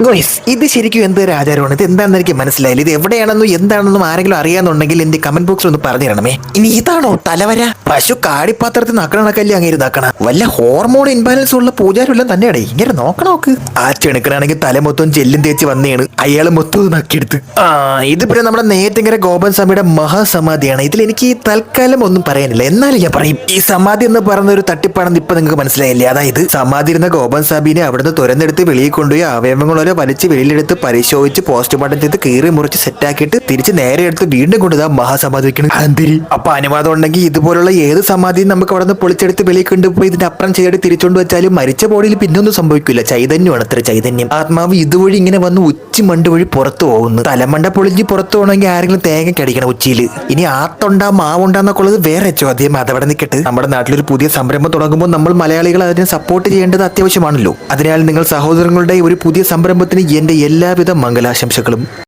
ഗോയ്സ്, ഇത് ശരിക്കും എന്തൊരു ആചാരമാണ്? ഇത് എന്താണെന്ന് എനിക്ക് മനസ്സിലായില്ല. ഇത് എവിടെയാണെന്നും എന്താണെന്നും ആരെങ്കിലും അറിയാന്നുണ്ടെങ്കിൽ എന്റെ കമന്റ് ബോക്സിൽ ഒന്ന് പറഞ്ഞു തരണമേ. ഇനി ഇതാണോ തലവര? പശു കാടിപ്പാത്രത്തിൽ നക്കണക്കല്ലേ അങ്ങേര് നക്കണ? വല്ല ഹോർമോൺ ഇൻബാലൻസ് ഉള്ള പൂജാരെല്ലാം തന്നെയാണ് ഇങ്ങനെ നോക്ക്. ആ ചെണുക്കനാണെങ്കിൽ തല മൊത്തം ജെല്ലും തേച്ച് വന്നെയാണ്. അയാൾ മൊത്തം നക്കിയെടുത്ത്. ഇത് പിന്നെ നമ്മുടെ നേരത്തെ ഗോപൻ സ്വാമിയുടെ മഹാസമാധിയാണ്. ഇതിൽ എനിക്ക് തൽക്കാലം ഒന്നും പറയാനില്ല. എന്നാലും ഞാൻ പറയും, ഈ സമാധി എന്ന് പറയുന്ന ഒരു തട്ടിപ്പാണെന്ന് ഇപ്പൊ നിങ്ങൾക്ക് മനസ്സിലായില്ലേ? അതായത് സമാധി ഇരുന്ന ഗോപൻ സ്വാമിനെ അവിടുന്ന് തുരന്നെടുത്ത് വെളിയിൽ കൊണ്ടുപോയി അവയവങ്ങളോലെ വലിച്ച് വെളിയിലെടുത്ത് പരിശോധിച്ച് പോസ്റ്റ്മോർട്ടം ചെയ്ത് കീറി മുറിച്ച് സെറ്റാക്കിയിട്ട് തിരിച്ച് നേരെ എടുത്ത് വീണ്ടും കൊണ്ടുതാ മഹാസമാധി വെക്കണം. അന്തിരി അപ്പൊ അനുവാദം ഉണ്ടെങ്കിൽ ഇതുപോലുള്ള ഏത് സമാധിയും നമുക്ക് അവിടെ നിന്ന് പൊളിച്ചെടുത്ത് വെളിയിൽ കൊണ്ടുപോയി ഇതിന്റെ അപ്പുറം ചെയ്തിട്ട് തിരിച്ചുകൊണ്ട് വെച്ചാലും മരിച്ച ബോഡിയിൽ പിന്നൊന്നും സംഭവിക്കില്ല. ചൈതന്യമാണ് അത്ര ചൈതന്യം. ആത്മാവ് ഇതുവഴി ഇങ്ങനെ വന്ന് ഉച്ചി മണ്ട് വഴി പുറത്തു പോകുന്നു. തലമണ്ട പൊളിഞ്ഞ് പുറത്തു പോകണമെങ്കിൽ ആരെങ്കിലും തേങ്ങ കടിക്കണം ഉച്ചിയിൽ. ഇനി ആത്തുണ്ടാ മാവുണ്ടാന്നൊക്കെ ഉള്ളത് വേറെ ചോദ്യം. അതവിടെ നിൽക്കട്ടെ. നമ്മുടെ നാട്ടിലൊരു പുതിയ സംരംഭം തുടങ്ങുമ്പോൾ നമ്മൾ മലയാളികൾ അതിനെ സപ്പോർട്ട് ചെയ്യേണ്ടത് അത്യാവശ്യമാണല്ലോ. അതിനാൽ നിങ്ങൾ സഹോദരങ്ങളുടെ ഒരു പുതിയ സംരംഭത്തിന് എന്റെ എല്ലാവിധ മംഗലാശംസകളും.